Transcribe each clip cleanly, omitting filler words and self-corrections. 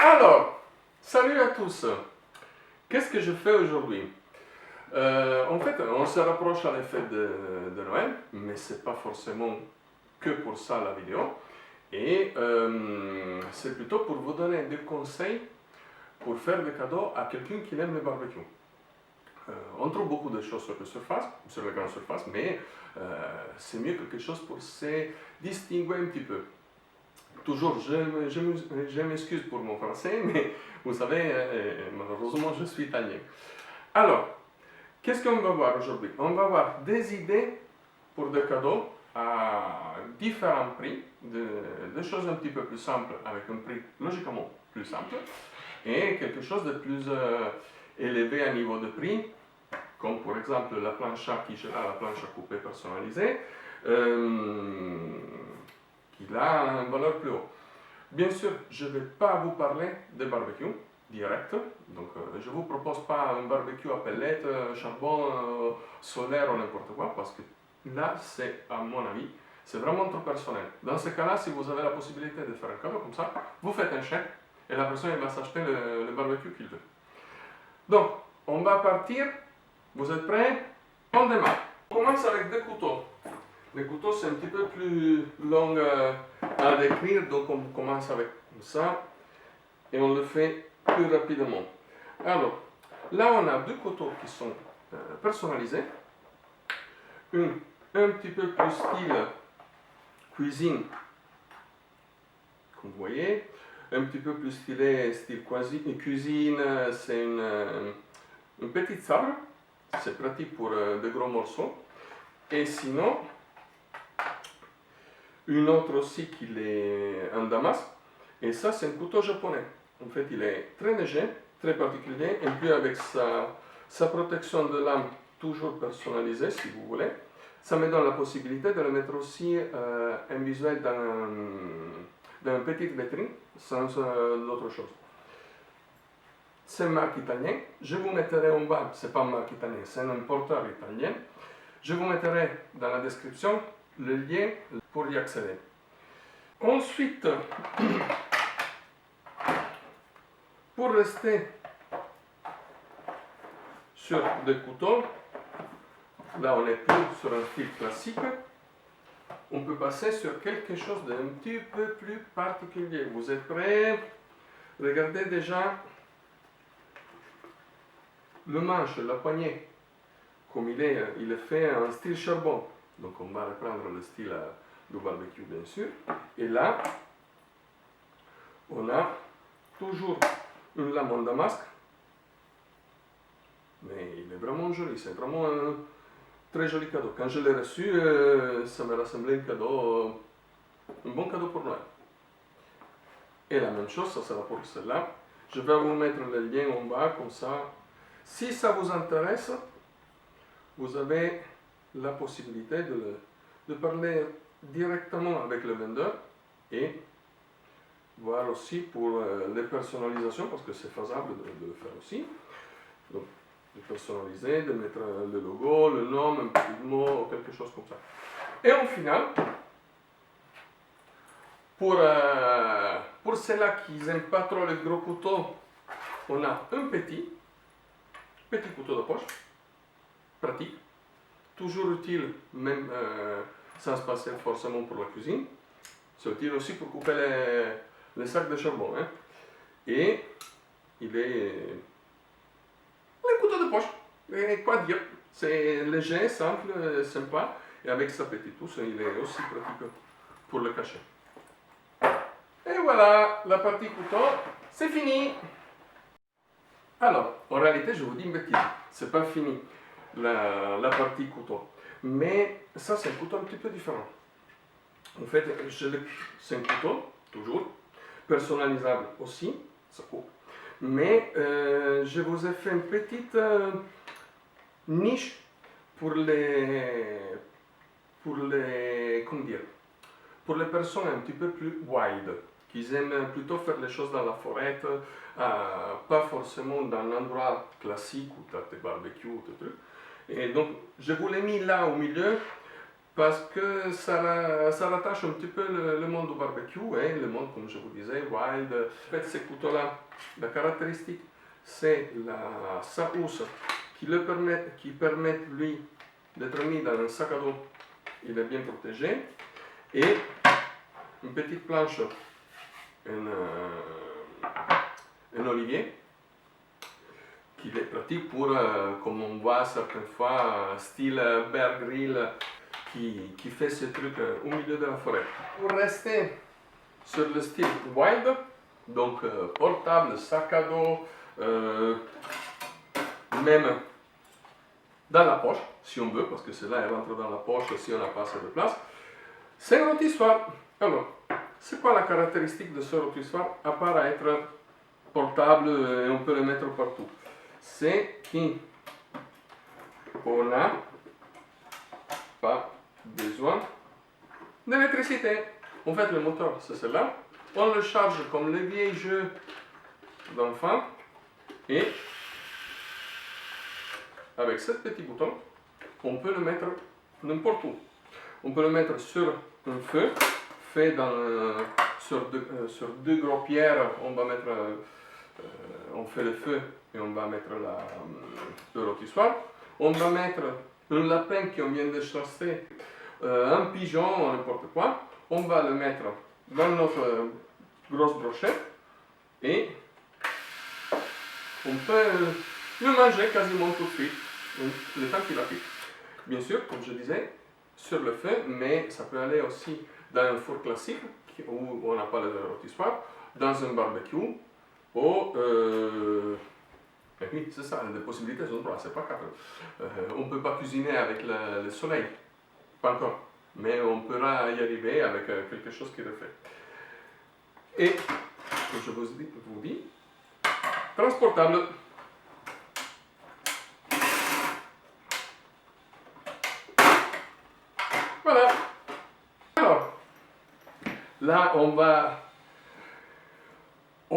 Alors, salut à tous. Qu'est-ce que je fais aujourd'hui? En fait, on se rapproche à l'effet de Noël, mais c'est pas forcément que pour ça la vidéo. Et c'est plutôt pour vous donner des conseils pour faire des cadeaux à quelqu'un qui aime le barbecue. On trouve beaucoup de choses sur la grande surface, mais c'est mieux quelque chose pour se distinguer un petit peu. Toujours, je m'excuse pour mon français, mais vous savez, malheureusement, je suis italien. Alors, qu'est-ce qu'on va voir aujourd'hui? On va voir des idées pour des cadeaux à différents prix, des choses un petit peu plus simples, avec un prix logiquement plus simple, et quelque chose de plus élevé à niveau de prix, comme par exemple la planche à quiche, la planche à couper personnalisée, qui a une valeur plus haute. Bien sûr, je ne vais pas vous parler de barbecue direct, donc je ne vous propose pas un barbecue à pellets, charbon, solaire ou n'importe quoi, parce que là, c'est, à mon avis, c'est vraiment trop personnel. Dans ce cas-là, si vous avez la possibilité de faire un cadeau comme ça, vous faites un chèque et la personne elle va s'acheter le barbecue qu'il veut. Donc, on va partir. Vous êtes prêts? On démarre. On commence avec des couteaux. Les couteaux, c'est un petit peu plus long à décrire, donc on commence avec ça et on le fait plus rapidement. Alors, là, on a deux couteaux qui sont personnalisés. Un petit peu plus style cuisine, comme vous voyez. Un petit peu plus style cuisine, c'est une petite sabre. C'est pratique pour de gros morceaux. Et sinon, une autre aussi qui est en damas, et ça c'est un couteau japonais. En fait, il est très léger, très particulier, et puis avec sa protection de lame toujours personnalisée, si vous voulez, ça me donne la possibilité de le mettre aussi en visuel dans une petite vitrine, sans d'autre chose. C'est une marque italienne, je vous mettrai en bas, c'est pas une marque italienne, c'est un importeur italien. Je vous mettrai dans la description le lien pour y accéder. Ensuite, pour rester sur des couteaux, là on est plus sur un style classique, on peut passer sur quelque chose d'un petit peu plus particulier. Vous êtes prêts? Regardez déjà le manche, la poignée, comme il est fait en style charbon. Donc on va reprendre le style du barbecue bien sûr. Et là, on a toujours une lame en damasque. Mais il est vraiment joli, c'est vraiment un très joli cadeau. Quand je l'ai reçu, ça me ressemblait un bon cadeau pour Noël. Et la même chose, ça sera pour celle-là. Je vais vous mettre le lien en bas, comme ça. Si ça vous intéresse, vous avez la possibilité de parler directement avec le vendeur et voir aussi pour les personnalisations, parce que c'est faisable de le faire aussi. Donc, de personnaliser, de mettre le logo, le nom, un petit mot, quelque chose comme ça. Et en final, pour ceux-là qui n'aiment pas trop les gros couteaux, on a un petit couteau de poche, pratique, toujours utile, même sans se passer forcément pour la cuisine. C'est utile aussi pour couper les sacs de charbon. Hein. Et il est un couteau de poche. Et quoi dire? C'est léger, simple, sympa. Et avec sa petite touche, il est aussi pratique pour le cacher. Et voilà, la partie couteau, c'est fini. Alors, en réalité, je vous dis une bêtise. C'est pas fini la partie couteau. Mais ça, c'est un couteau un petit peu différent. En fait, c'est un couteau, toujours, personnalisable aussi, ça coupe. Mais je vous ai fait une petite niche pour les personnes un petit peu plus wild, qui aiment plutôt faire les choses dans la forêt, pas forcément dans l'endroit classique où tu as tes barbecues ou tes trucs. Et donc, je vous l'ai mis là au milieu parce que ça rattache un petit peu le monde du barbecue, hein, le monde, comme je vous disais, wild. En fait, ces couteaux-là, la caractéristique, c'est sa housse qui permet, lui, d'être mis dans un sac à dos. Il est bien protégé. Et une petite planche, un olivier, qui est pratique pour, comme on voit certaines fois, style Bear Grylls, qui fait ce truc au milieu de la forêt. Pour rester sur le style wild, donc portable, sac à dos, même dans la poche, si on veut, parce que celle-là elle rentre dans la poche si on n'a pas assez de place, c'est un rôtissoir. Alors, c'est quoi la caractéristique de ce rôtissoir, à part être portable et on peut le mettre partout? C'est qu'on n'a pas besoin d'électricité. En fait, le moteur, c'est celui-là. On le charge comme les vieilles jeux d'enfants. Et avec ce petit bouton, on peut le mettre n'importe où. On peut le mettre sur un feu, fait sur deux gros pierres. On fait le feu et on va mettre le rôtissoir. On va mettre un lapin qu'on vient de chasser, un pigeon, n'importe quoi. On va le mettre dans notre grosse brochette et on peut le manger quasiment tout de suite, le temps qu'il a cuit. Bien sûr, comme je disais, sur le feu, mais ça peut aller aussi dans un four classique où on n'a pas le rôtissoir, dans un barbecue, ou et oui, c'est ça, les possibilités sont trois, c'est pas quatre. On ne peut pas cuisiner avec le soleil, pas encore, mais on pourra y arriver avec quelque chose qui le fait. Et, comme je vous dis, transportable. Voilà. Alors, là, on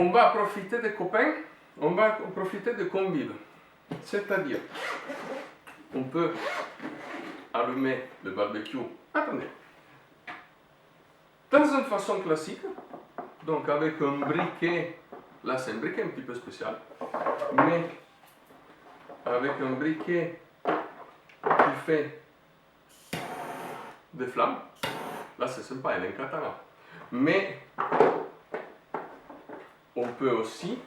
va profiter des copains, on va profiter des convives. C'est-à-dire, on peut allumer le barbecue. Attendez. Dans une façon classique, donc avec un briquet, là c'est un briquet un petit peu spécial, mais avec un briquet qui fait des flammes, là c'est sympa, il est en catalan. Mais on peut aussi,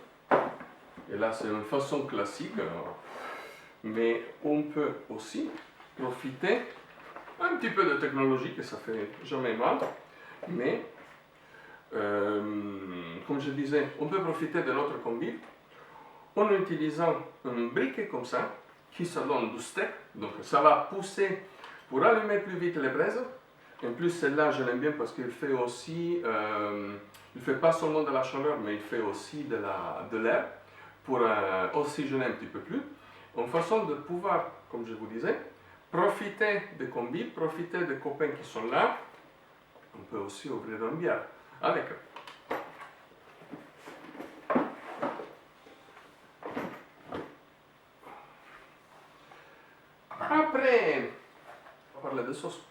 et là c'est une façon classique, mais on peut aussi profiter un petit peu de technologie, que ça fait jamais mal, mais comme je disais, on peut profiter de notre convive en utilisant un briquet comme ça, qui se donne du steak, donc ça va pousser pour allumer plus vite les braises. En plus, celle-là, je l'aime bien parce qu'il fait aussi, il fait pas seulement de la chaleur, mais il fait aussi de l'air pour oxygéner un petit peu plus. En façon de pouvoir, comme je vous disais, profiter des convives, profiter des copains qui sont là. On peut aussi ouvrir une bière avec eux. Après, on va parler de sauce.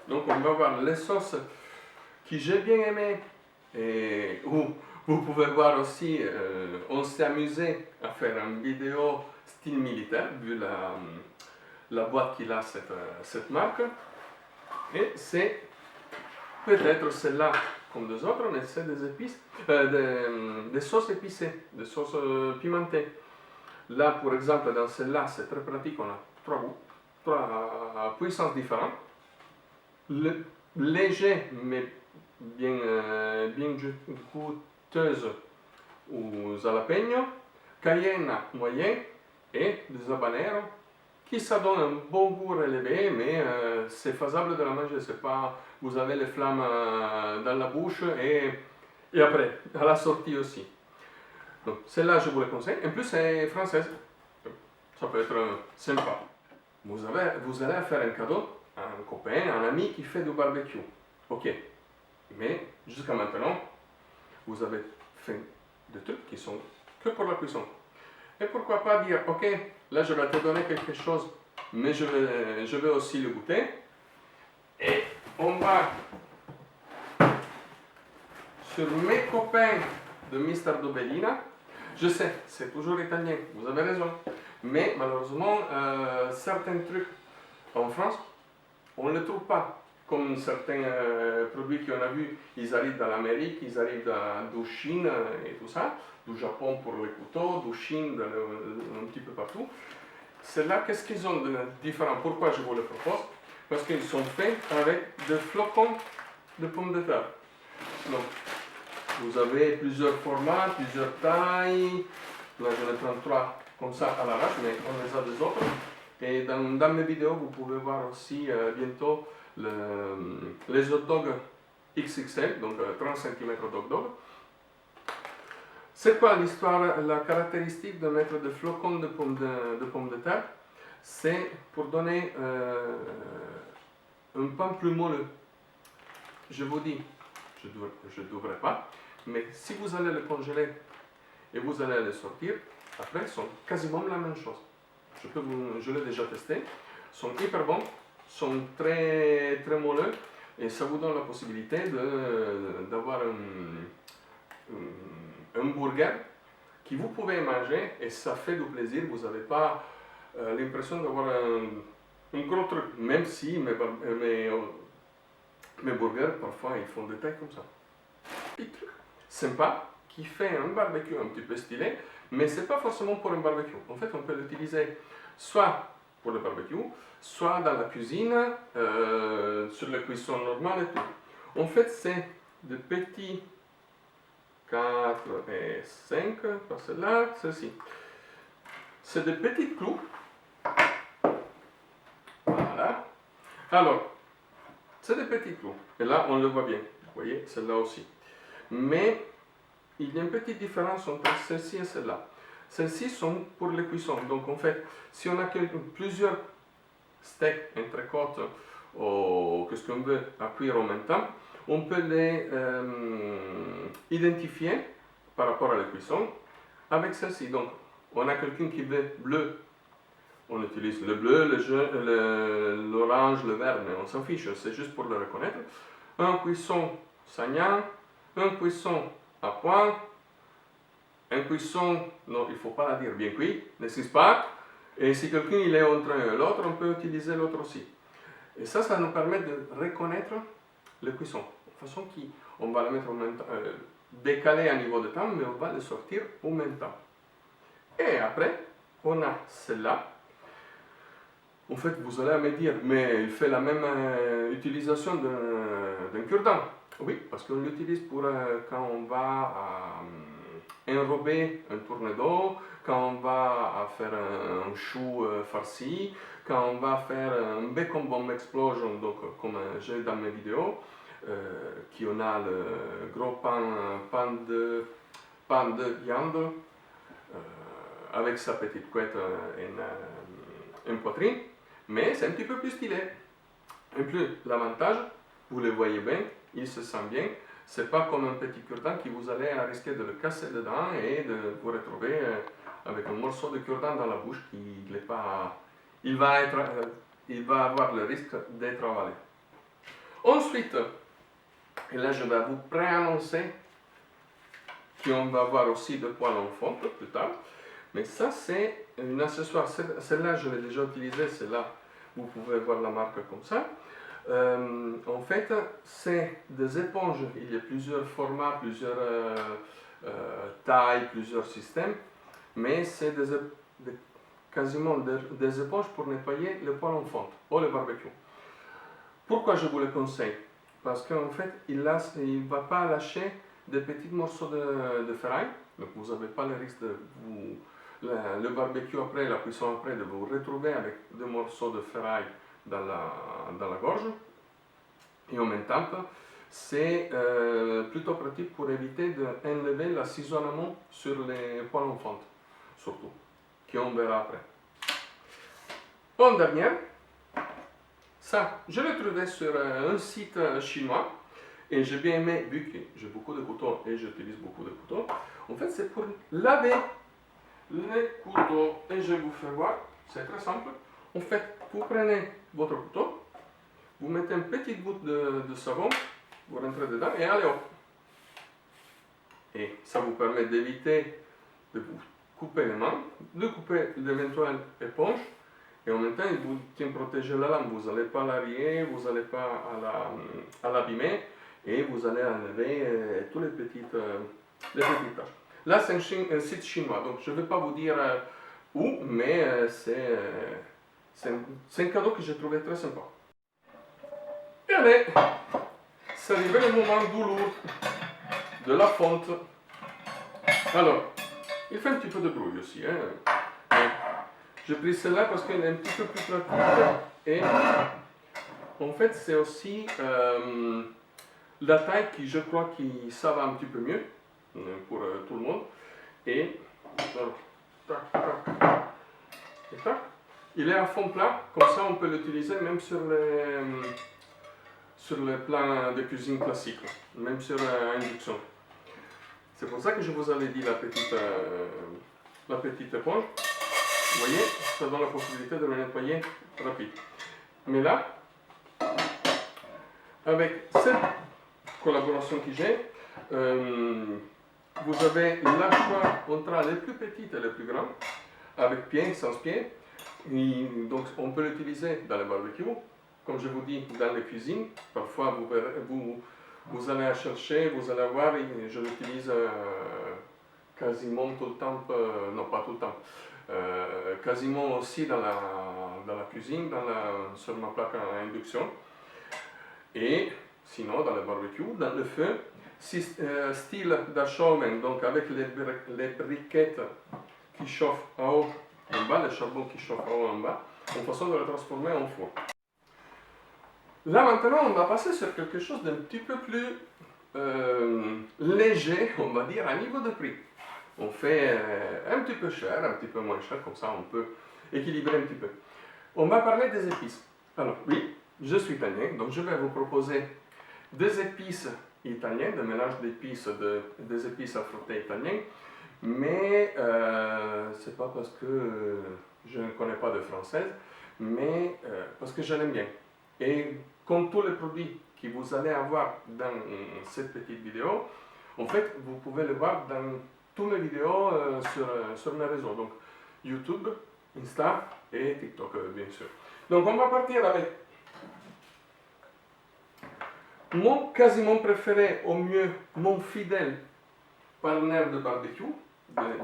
Donc on va voir les sauces que j'ai bien aimées et où vous pouvez voir aussi, on s'est amusé à faire une vidéo style militaire vu la boîte qu'il a cette marque. Et c'est peut-être celle-là comme des autres, mais c'est des épices, des sauces épicées, des sauces pimentées. Là, par exemple, dans celle-là, c'est très pratique, on a trois goûts, trois puissances différentes. Léger, mais bien goûteuse aux jalapeños, cayenne moyen et des habaneros qui ça donne un bon goût relevé, mais c'est faisable de la manger. C'est pas, vous avez les flammes dans la bouche et après, à la sortie aussi. Donc celle-là, je vous le conseille. En plus, c'est française. Ça peut être sympa. Vous allez faire un cadeau à un copain, à un ami qui fait du barbecue. Ok. Mais jusqu'à maintenant, vous avez fait des trucs qui sont que pour la cuisson. Et pourquoi pas dire, ok, là je vais te donner quelque chose, mais je vais aussi le goûter. Et on va sur mes copains de Mister Dobellina. Je sais, c'est toujours italien, vous avez raison. Mais malheureusement, certains trucs en France, on ne les trouve pas. Comme certains produits qu'on a vus, ils arrivent dans l'Amérique, ils arrivent de Chine et tout ça, du Japon pour les couteaux, de Chine, un petit peu partout. C'est là, qu'est-ce qu'ils ont de différent? Pourquoi je vous le propose? Parce qu'ils sont faits avec des flocons de pommes de terre. Donc, vous avez plusieurs formats, plusieurs tailles. Là, je les prends 3 comme ça à l'arrache, mais on les a des autres. Et dans mes vidéos, vous pouvez voir aussi bientôt les hot dogs XXL, donc 30 cm d'hot dog. C'est quoi l'histoire, la caractéristique de mettre des flocons de pommes de terre? C'est pour donner un pain plus moelleux. Je vous dis, je ne devrais pas, mais si vous allez le congeler et vous allez le sortir, après ils sont quasiment la même chose. Je l'ai déjà testé, sont hyper bons, sont très moelleux et ça vous donne la possibilité d'avoir un burger que vous pouvez manger et ça fait du plaisir, vous n'avez pas l'impression d'avoir un gros truc, même si mes burgers parfois ils font des tailles comme ça. Petit truc sympa qui fait un barbecue un petit peu stylé, mais c'est pas forcément pour un barbecue. En fait, on peut l'utiliser soit pour le barbecue, soit dans la cuisine, sur la cuisson normale et tout. En fait, c'est des petits 4 et 5, par celle-là, celle-ci. C'est des petits clous. Voilà. Alors, c'est des petits clous. Et là, on le voit bien. Vous voyez, celle-là aussi. Mais il y a une petite différence entre celle-ci et celle-là. Celles-ci sont pour les cuissons. Donc en fait, si on a plusieurs steaks, entrecôtes ou qu'est-ce qu'on veut à cuire en même temps, on peut les identifier par rapport à la cuisson avec celle-ci. Donc on a quelqu'un qui veut bleu, on utilise le bleu, l'orange, le vert, mais on s'en fiche, c'est juste pour le reconnaître. Un cuisson saignant, un cuisson à point, un cuisson, non, il ne faut pas la dire bien cuit, n'est-ce pas? Et si quelqu'un il est entre un et l'autre, on peut utiliser l'autre aussi. Et ça nous permet de reconnaître le cuisson. De façon qu'on va le mettre en même temps, décalé à niveau de temps, mais on va le sortir en même temps. Et après, on a celle-là. En fait, vous allez me dire, mais il fait la même utilisation d'un cure-dent. Oui, parce qu'on l'utilise pour quand on va enrober un tourne-dos, quand on va faire un chou farci, quand on va faire un bacon bomb explosion, donc comme j'ai dans mes vidéos, qui on a le gros pan de viande avec sa petite couette en poitrine, mais c'est un petit peu plus stylé. Et plus l'avantage, vous le voyez bien, il se sent bien. C'est pas comme un petit cure-dent qui vous allez risquer de le casser dedans et de vous retrouver avec un morceau de cure-dent dans la bouche qui n'est pas. Il va avoir le risque d'être avalé. Ensuite, et là je vais vous préannoncer qu'on va avoir aussi de poêles en fonte plus tard. Mais ça c'est un accessoire. Celle-là je l'ai déjà utilisée, celle-là vous pouvez voir la marque comme ça. En fait, c'est des éponges. Il y a plusieurs formats, plusieurs tailles, plusieurs systèmes, mais c'est quasiment des éponges pour nettoyer le poêle en fonte ou le barbecue. Pourquoi je vous le conseille? Parce qu'en fait, il ne va pas lâcher des petits morceaux de ferraille, donc vous n'avez pas le risque de le barbecue après, la cuisson après, de vous retrouver avec des morceaux de ferraille dans la gorge. Et en même temps, c'est plutôt pratique pour éviter d'enlever l'assaisonnement sur les poêles en fonte, surtout, qu'on verra après. En dernier, ça, je l'ai trouvé sur un site chinois et j'ai bien aimé, vu que j'ai beaucoup de couteaux et j'utilise beaucoup de couteaux. En fait, c'est pour laver les couteaux et je vais vous faire voir, c'est très simple. En fait, vous prenez votre couteau, vous mettez une petite goutte de savon, vous rentrez dedans et allez hop. Et ça vous permet d'éviter de vous couper les mains, de couper l'éventuelle éponge, et en même temps il vous tient protégé la lame. Vous n'allez pas la rayer, vous n'allez pas à l'abîmer, et vous allez enlever tous les petites taches. Là c'est un site chinois, donc je ne vais pas vous dire où, mais c'est un cadeau que j'ai trouvé très sympa. Et allez, c'est arrivé le moment douloureux de la fonte. Alors, il fait un petit peu de bruit aussi. Hein. J'ai pris celle-là parce qu'elle est un petit peu plus pratique. Et en fait, c'est aussi la taille qui, je crois, qui ça va un petit peu mieux pour tout le monde. Et alors, tac, tac, et tac. Il est à fond plat, comme ça on peut l'utiliser même sur les plans de cuisine classique, même sur induction. C'est pour ça que je vous avais dit la petite éponge. Vous voyez, ça donne la possibilité de le nettoyer rapide. Mais là, avec cette collaboration que j'ai, vous avez le choix entre les plus petites et les plus grandes, avec pied, sans pied. Et donc on peut l'utiliser dans le barbecue, comme je vous dis, dans les cuisines. Parfois vous allez chercher, vous allez voir, je l'utilise quasiment tout le temps, non pas tout le temps, quasiment aussi dans la cuisine, sur ma plaque à induction. Et sinon dans le barbecue, dans le feu, style Dachaumen, donc avec les briquettes qui chauffent en haut en bas, le charbon qui chauffe en haut en bas, en façon de le transformer en four. Là maintenant, on va passer sur quelque chose d'un petit peu plus léger, on va dire, à niveau de prix. On fait un petit peu cher, un petit peu moins cher, comme ça on peut équilibrer un petit peu. On va parler des épices. Alors oui, je suis italien, donc je vais vous proposer des épices italiennes, des mélanges d'épices, des épices à frotter italiennes, mais c'est pas parce que je ne connais pas de française, mais parce que je l'aime bien. Et comme tous les produits que vous allez avoir dans cette petite vidéo, en fait, vous pouvez le voir dans toutes mes vidéos sur mes réseaux, donc YouTube, Insta et TikTok, bien sûr. Donc on va partir avec mon quasiment préféré, au mieux mon fidèle partenaire de barbecue,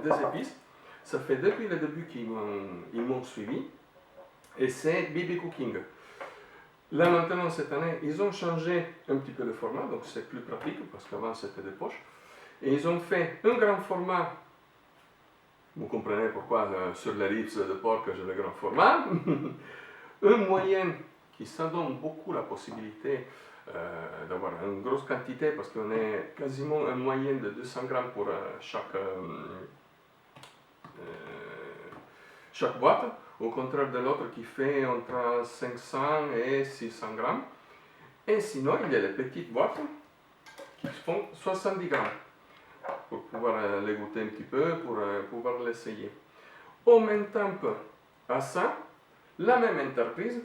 des épices. Ça fait depuis le début qu'ils m'ont suivi, et c'est BB Cooking. Là maintenant, cette année, ils ont changé un petit peu de format, donc c'est plus pratique, parce qu'avant c'était des poches. Et ils ont fait un grand format, vous comprenez pourquoi sur les ribs de porc j'ai le grand format, un moyen qui ça donne beaucoup la possibilité d'avoir une grosse quantité, parce qu'on est quasiment un moyen de 200 grammes pour chaque boîte, au contraire de l'autre qui fait entre 500 et 600 grammes. Et sinon, il y a les petites boîtes qui font 70 grammes, pour pouvoir les goûter un petit peu, pour pouvoir l'essayer. En même temps à ça, la même entreprise,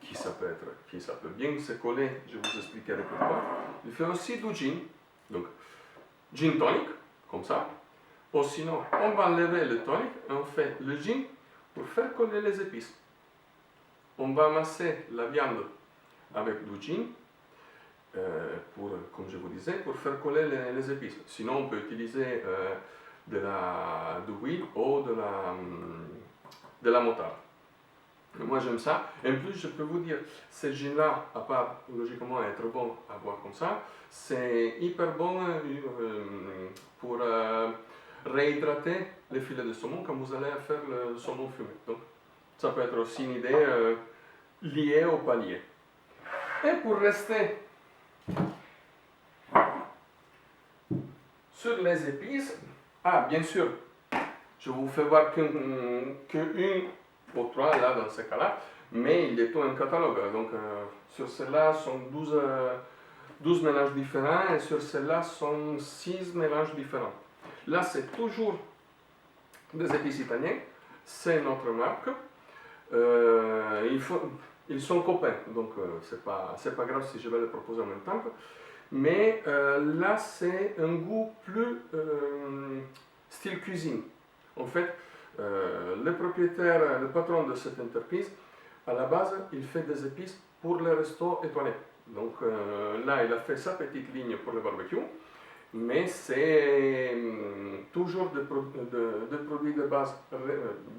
qui ça peut bien se coller, je vous expliquerai pourquoi, il fait aussi du gin, donc gin tonic, comme ça, ou sinon on va enlever le tonic et on fait le gin pour faire coller les épices. On va amasser la viande avec du gin, comme je vous disais, pour faire coller les épices. Sinon on peut utiliser de l'huile ou de la moutarde. Moi j'aime ça. En plus, je peux vous dire, ce gin-là, à part logiquement être bon à boire comme ça, c'est hyper bon pour réhydrater les filets de saumon quand vous allez faire le saumon fumé. Donc ça peut être aussi une idée liée au palier. Et pour rester sur les épices, bien sûr, je vous fais voir qu'une ou 3 là dans ce cas-là, mais il y a tout un catalogue. Donc sur celle-là sont 12 mélanges différents et sur celle-là sont 6 mélanges différents. Là c'est toujours des épices italiennes, c'est notre marque. ils sont copains, donc c'est pas grave si je vais les proposer en même temps. Mais là, c'est un goût plus style cuisine. En fait, le propriétaire, le patron de cette entreprise, à la base, il fait des épices pour les restos étoilés. Donc là, il a fait sa petite ligne pour le barbecue, mais c'est toujours des produits de base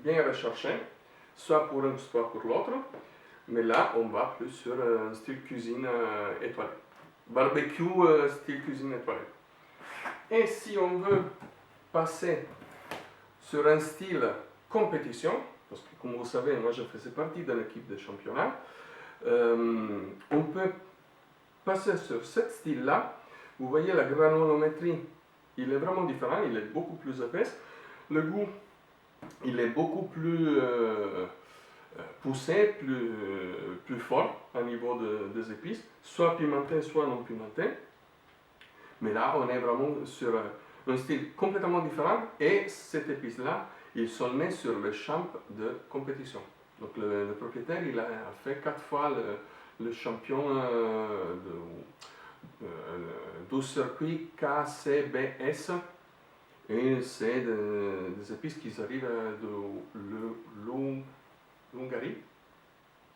bien recherchés, soit pour un, soit pour l'autre. Mais là, on va plus sur un style cuisine étoilé. Barbecue style cuisine étoilée. Et si on veut passer sur un style compétition, parce que comme vous savez, moi je faisais partie de l'équipe de championnat, on peut passer sur ce style-là. Vous voyez la granulométrie, il est vraiment différent, il est beaucoup plus épaisse. Le goût, il est beaucoup plus poussé, plus fort au niveau des épices, soit pimenté, soit non pimenté. Mais là, on est vraiment sur un style complètement différent et cette épice-là, ils sont nés sur le champ de compétition. Donc le propriétaire, il a fait 4 fois le champion du circuit KCBS. Et c'est des épices qui arrivent de l'Hongrie.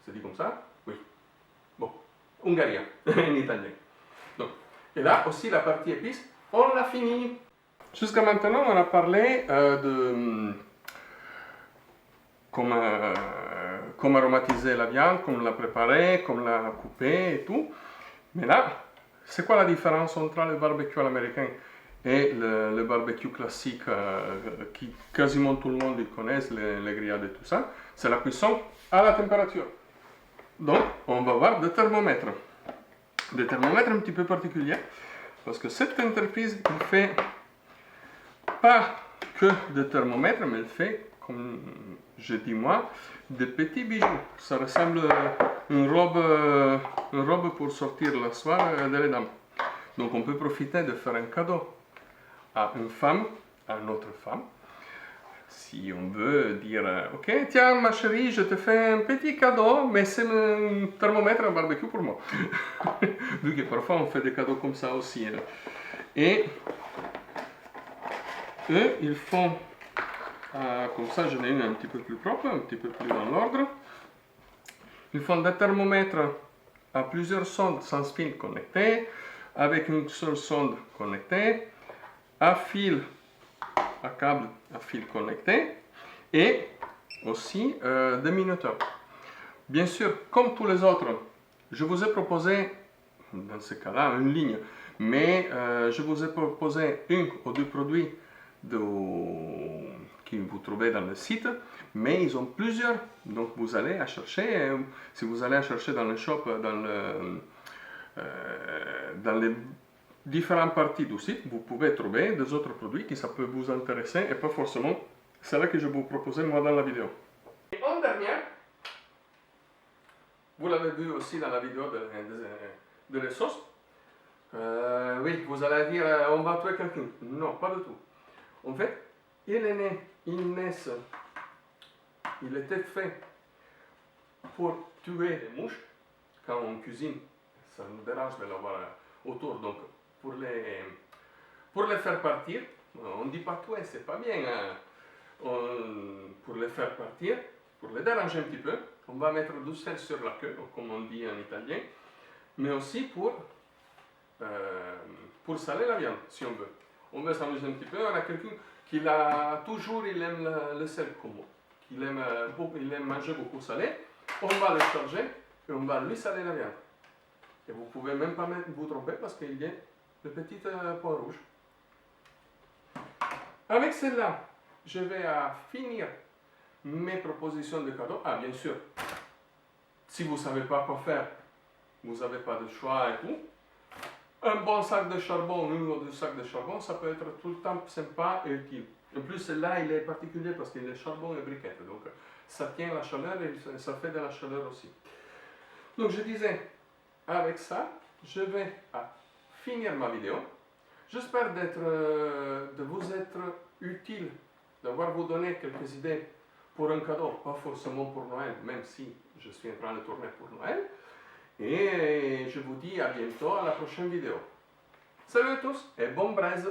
C'est dit comme ça? Oui. Bon, Hungaria, en italien. Donc, et là aussi, la partie épices, on l'a fini. Jusqu'à maintenant, on a parlé de comment aromatiser la viande, comment la préparer, comment la couper et tout. Mais là, c'est quoi la différence entre le barbecue à l'américain et le barbecue classique qui quasiment tout le monde connaît, les grillades et tout ça? C'est la cuisson à la température. Donc, on va voir des thermomètres. Des thermomètres un petit peu particuliers, parce que cette entreprise ne fait pas que des thermomètres, mais elle fait, comme je dis moi, des petits bijoux. Ça ressemble à une robe pour sortir le soir de les dames. Donc on peut profiter de faire un cadeau à une femme, à une autre femme. Si on veut dire, ok, tiens ma chérie, je te fais un petit cadeau, mais c'est un thermomètre à barbecue pour moi. Vu que parfois on fait des cadeaux comme ça aussi. Et eux, ils font, comme ça j'en ai une un petit peu plus propre, un petit peu plus dans l'ordre. Ils font des thermomètres à plusieurs sondes sans fil connectées, avec une seule sonde connectée, à fil, à câble, à fil connecté, et aussi des minuteurs. Bien sûr, comme tous les autres, je vous ai proposé, dans ce cas-là, une ligne, mais je vous ai proposé un ou deux produits que vous trouvez dans le site, mais ils ont plusieurs, donc vous allez à chercher, si vous allez à chercher dans le shop, dans les différentes parties du site, vous pouvez trouver des autres produits qui ça peut vous intéresser et pas forcément celle que je vous proposais moi dans la vidéo. Et en dernière, vous l'avez vu aussi dans la vidéo de les sauces. Oui, vous allez dire on va tuer quelqu'un. Non, pas du tout. En fait, il est né, il était fait pour tuer les mouches quand on cuisine. Ça nous dérange de l'avoir autour, donc pour les faire partir, on ne dit pas tuer, c'est pas bien. Pour les faire partir, pour les déranger un petit peu, on va mettre du sel sur la queue, comme on dit en italien, mais aussi pour saler la viande, si on veut. On veut s'amuser un petit peu, on a quelqu'un qui il aime le sel comme moi, il aime manger beaucoup salé, on va le charger et on va lui saler la viande. Et vous pouvez même pas vous tromper parce qu'il y a de petits pois rouges. Avec celle-là, je vais finir mes propositions de cadeaux. Ah, bien sûr, si vous ne savez pas quoi faire, vous n'avez pas de choix et tout, un bon sac de charbon, un ou deux sacs de charbon, ça peut être tout le temps sympa et utile. En plus, celle-là, il est particulier parce qu'il est charbon et briquette. Donc, ça tient la chaleur et ça fait de la chaleur aussi. Donc, je disais, avec ça, je vais finir ma vidéo. J'espère de vous être utile, d'avoir vous donné quelques idées pour un cadeau, pas forcément pour Noël, même si je suis en train de tourner pour Noël. Et je vous dis à bientôt à la prochaine vidéo. Salut à tous et bon braise!